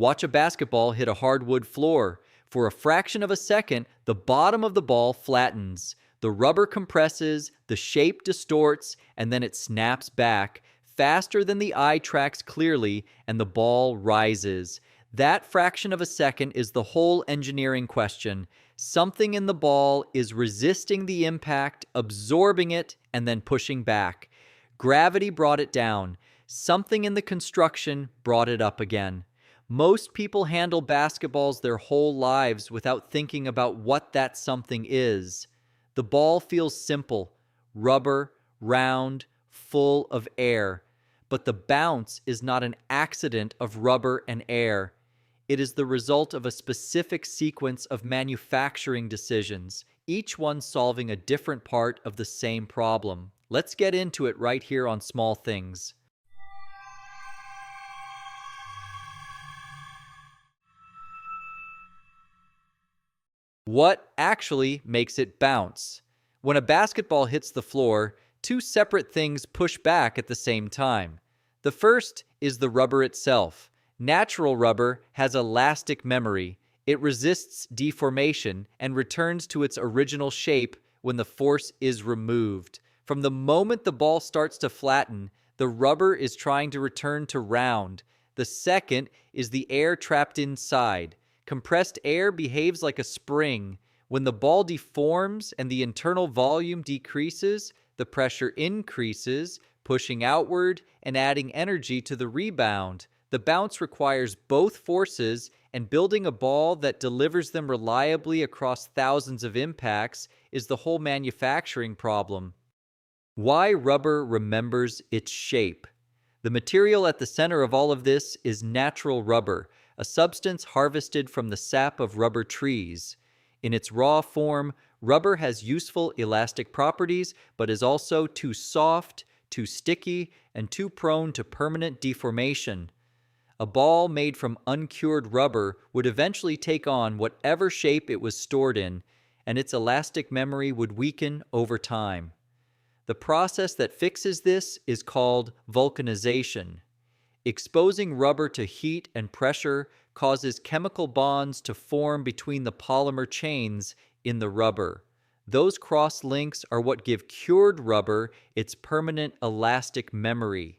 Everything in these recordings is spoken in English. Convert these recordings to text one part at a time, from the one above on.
Watch a basketball hit a hardwood floor. For a fraction of a second, the bottom of the ball flattens. The rubber compresses, the shape distorts, and then it snaps back faster than the eye tracks clearly, and the ball rises. That fraction of a second is the whole engineering question. Something in the ball is resisting the impact, absorbing it, and then pushing back. Gravity brought it down. Something in the construction brought it up again. Most people handle basketballs their whole lives without thinking about what that something is. The ball feels simple, rubber, round, full of air. But the bounce is not an accident of rubber and air. It is the result of a specific sequence of manufacturing decisions, each one solving a different part of the same problem. Let's get into it right here on Small Things. What actually makes it bounce? When a basketball hits the floor, two separate things push back at the same time. The first is the rubber itself. Natural rubber has elastic memory. It resists deformation and returns to its original shape when the force is removed. From the moment the ball starts to flatten, the rubber is trying to return to round. The second is the air trapped inside. Compressed air behaves like a spring. When the ball deforms and the internal volume decreases, the pressure increases, pushing outward and adding energy to the rebound. The bounce requires both forces, and building a ball that delivers them reliably across thousands of impacts is the whole manufacturing problem. Why rubber remembers its shape? The material at the center of all of this is natural rubber, a substance harvested from the sap of rubber trees. In its raw form, rubber has useful elastic properties, but is also too soft, too sticky, and too prone to permanent deformation. A ball made from uncured rubber would eventually take on whatever shape it was stored in, and its elastic memory would weaken over time. The process that fixes this is called vulcanization. Exposing rubber to heat and pressure causes chemical bonds to form between the polymer chains in the rubber. Those cross links are what give cured rubber its permanent elastic memory.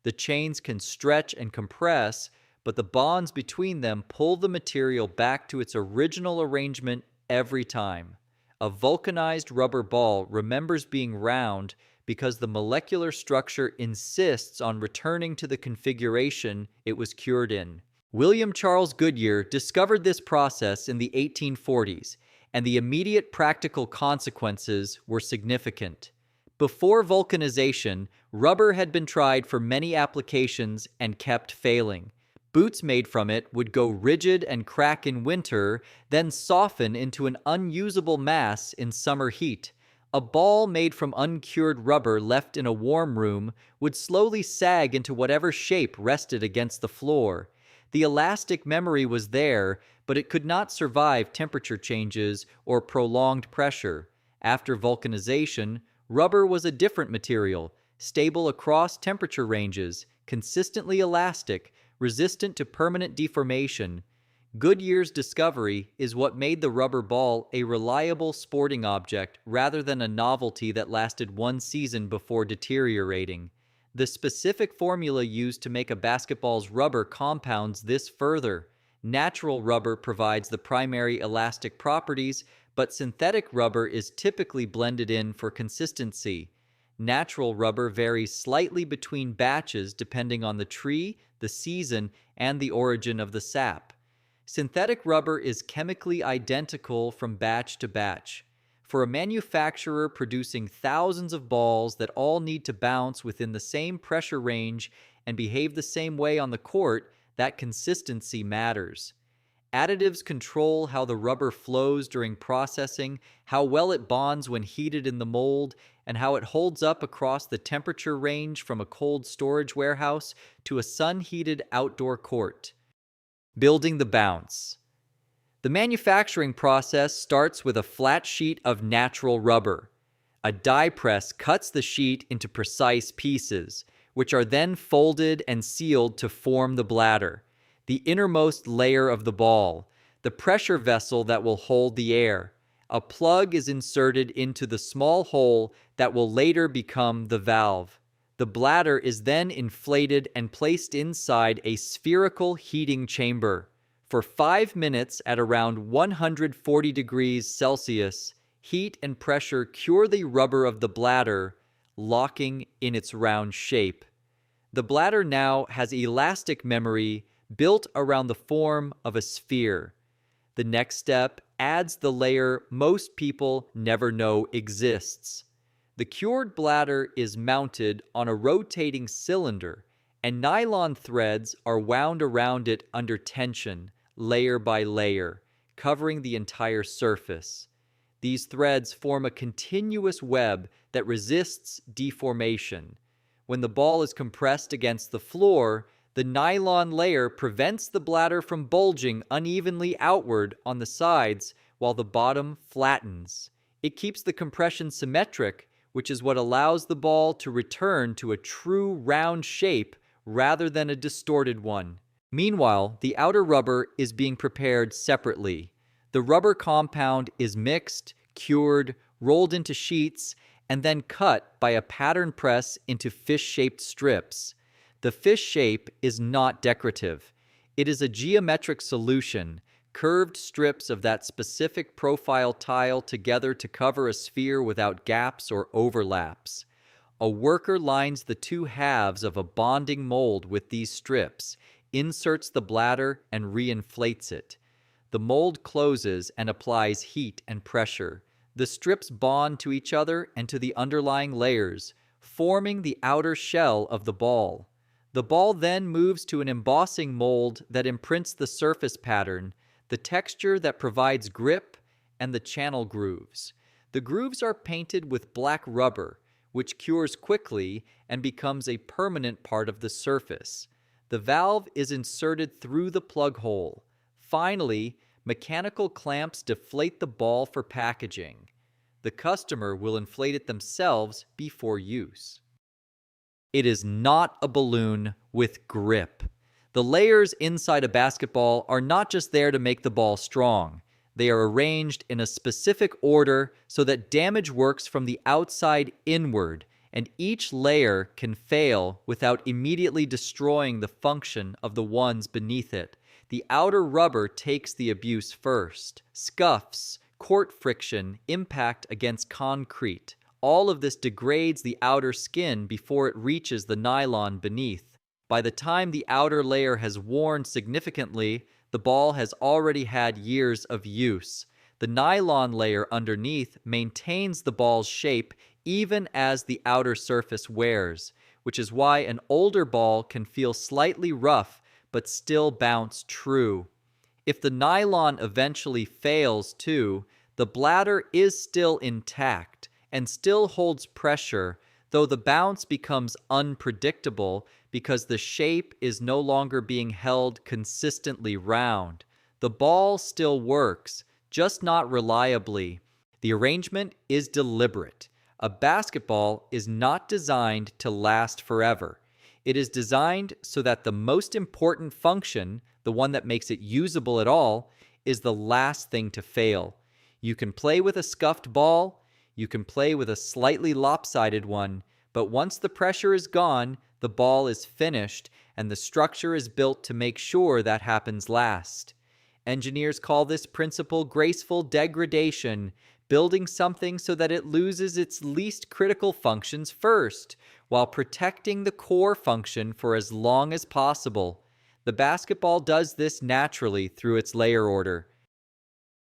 The chains can stretch and compress, but the bonds between them pull the material back to its original arrangement every time. A vulcanized rubber ball remembers being round because the molecular structure insists on returning to the configuration it was cured in. William Charles Goodyear discovered this process in the 1840s, and the immediate practical consequences were significant. Before vulcanization, rubber had been tried for many applications and kept failing. Boots made from it would go rigid and crack in winter, then soften into an unusable mass in summer heat. A ball made from uncured rubber left in a warm room would slowly sag into whatever shape rested against the floor. The elastic memory was there, but it could not survive temperature changes or prolonged pressure. After vulcanization, rubber was a different material, stable across temperature ranges, consistently elastic, resistant to permanent deformation. Goodyear's discovery is what made the rubber ball a reliable sporting object rather than a novelty that lasted one season before deteriorating. The specific formula used to make a basketball's rubber compounds this further. Natural rubber provides the primary elastic properties, but synthetic rubber is typically blended in for consistency. Natural rubber varies slightly between batches depending on the tree, the season, and the origin of the sap. Synthetic rubber is chemically identical from batch to batch. For a manufacturer producing thousands of balls that all need to bounce within the same pressure range and behave the same way on the court, that consistency matters. Additives control how the rubber flows during processing, how well it bonds when heated in the mold, and how it holds up across the temperature range from a cold storage warehouse to a sun-heated outdoor court. Building the bounce. The manufacturing process starts with a flat sheet of natural rubber. A die press cuts the sheet into precise pieces, which are then folded and sealed to form the bladder. The innermost layer of the ball, the pressure vessel that will hold the air. A plug is inserted into the small hole that will later become the valve. The bladder is then inflated and placed inside a spherical heating chamber. For 5 minutes at around 140 degrees Celsius, heat and pressure cure the rubber of the bladder, locking in its round shape. The bladder now has elastic memory built around the form of a sphere. The next step adds the layer most people never know exists. The cured bladder is mounted on a rotating cylinder, and nylon threads are wound around it under tension, layer by layer, covering the entire surface. These threads form a continuous web that resists deformation. When the ball is compressed against the floor, the nylon layer prevents the bladder from bulging unevenly outward on the sides while the bottom flattens. It keeps the compression symmetric, which is what allows the ball to return to a true round shape rather than a distorted one. Meanwhile, the outer rubber is being prepared separately. The rubber compound is mixed, cured, rolled into sheets, and then cut by a pattern press into fish-shaped strips. The fish shape is not decorative. It is a geometric solution, curved strips of that specific profile tile together to cover a sphere without gaps or overlaps. A worker lines the two halves of a bonding mold with these strips, inserts the bladder, and reinflates it. The mold closes and applies heat and pressure. The strips bond to each other and to the underlying layers, forming the outer shell of the ball. The ball then moves to an embossing mold that imprints the surface pattern, the texture that provides grip, and the channel grooves. The grooves are painted with black rubber, which cures quickly and becomes a permanent part of the surface. The valve is inserted through the plug hole. Finally, mechanical clamps deflate the ball for packaging. The customer will inflate it themselves before use. It is not a balloon with grip. The layers inside a basketball are not just there to make the ball strong. They are arranged in a specific order so that damage works from the outside inward, and each layer can fail without immediately destroying the function of the ones beneath it. The outer rubber takes the abuse first. Scuffs, court friction, impact against concrete. All of this degrades the outer skin before it reaches the nylon beneath. By the time the outer layer has worn significantly, the ball has already had years of use. The nylon layer underneath maintains the ball's shape even as the outer surface wears, which is why an older ball can feel slightly rough but still bounce true. If the nylon eventually fails too, the bladder is still intact and still holds pressure, though the bounce becomes unpredictable because the shape is no longer being held consistently round. The ball still works, just not reliably. The arrangement is deliberate. A basketball is not designed to last forever. It is designed so that the most important function, the one that makes it usable at all, is the last thing to fail. You can play with a scuffed ball, you can play with a slightly lopsided one, but once the pressure is gone, the ball is finished, and the structure is built to make sure that happens last. Engineers call this principle graceful degradation, building something so that it loses its least critical functions first, while protecting the core function for as long as possible. The basketball does this naturally through its layer order.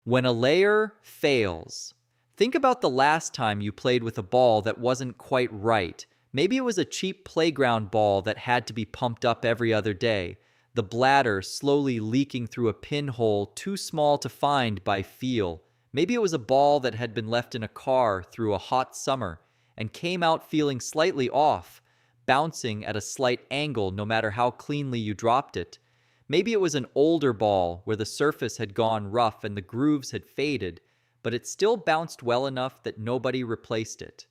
When a layer fails, think about the last time you played with a ball that wasn't quite right. Maybe it was a cheap playground ball that had to be pumped up every other day, the bladder slowly leaking through a pinhole too small to find by feel. Maybe it was a ball that had been left in a car through a hot summer and came out feeling slightly off, bouncing at a slight angle no matter how cleanly you dropped it. Maybe it was an older ball where the surface had gone rough and the grooves had faded, but it still bounced well enough that nobody replaced it.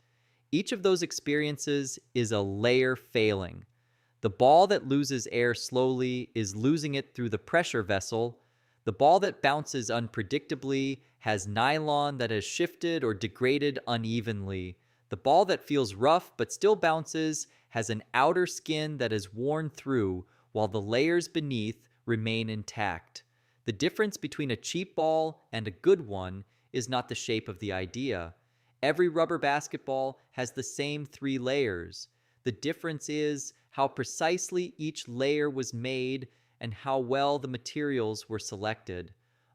Each of those experiences is a layer failing. The ball that loses air slowly is losing it through the pressure vessel. The ball that bounces unpredictably has nylon that has shifted or degraded unevenly. The ball that feels rough but still bounces has an outer skin that is worn through, while the layers beneath remain intact. The difference between a cheap ball and a good one is not the shape of the idea. Every rubber basketball has the same 3 layers. The difference is how precisely each layer was made and how well the materials were selected.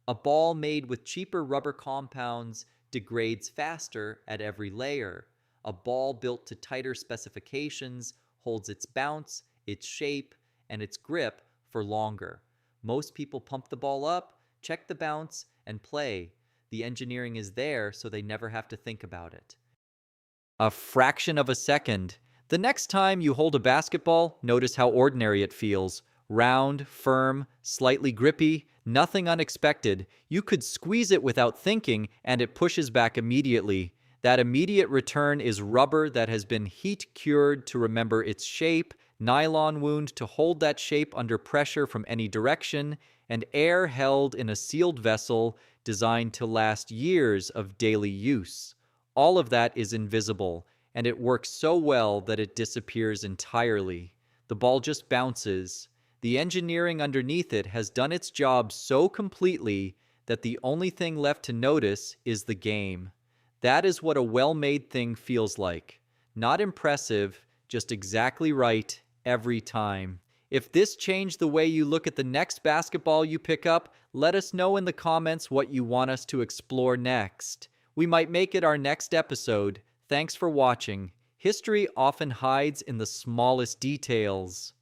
A ball made with cheaper rubber compounds degrades faster at every layer. A ball built to tighter specifications holds its bounce, its shape, and its grip for longer. Most people pump the ball up, check the bounce, and play. The engineering is there so they never have to think about it. A fraction of a second. The next time you hold a basketball, notice how ordinary it feels. Round, firm, slightly grippy, nothing unexpected. You could squeeze it without thinking, and it pushes back immediately. That immediate return is rubber that has been heat-cured to remember its shape, nylon wound to hold that shape under pressure from any direction, and air held in a sealed vessel designed to last years of daily use. All of that is invisible, and it works so well that it disappears entirely. The ball just bounces. The engineering underneath it has done its job so completely that the only thing left to notice is the game. That is what a well-made thing feels like. Not impressive, just exactly right every time. If this changed the way you look at the next basketball you pick up, let us know in the comments what you want us to explore next. We might make it our next episode. Thanks for watching. History often hides in the smallest details.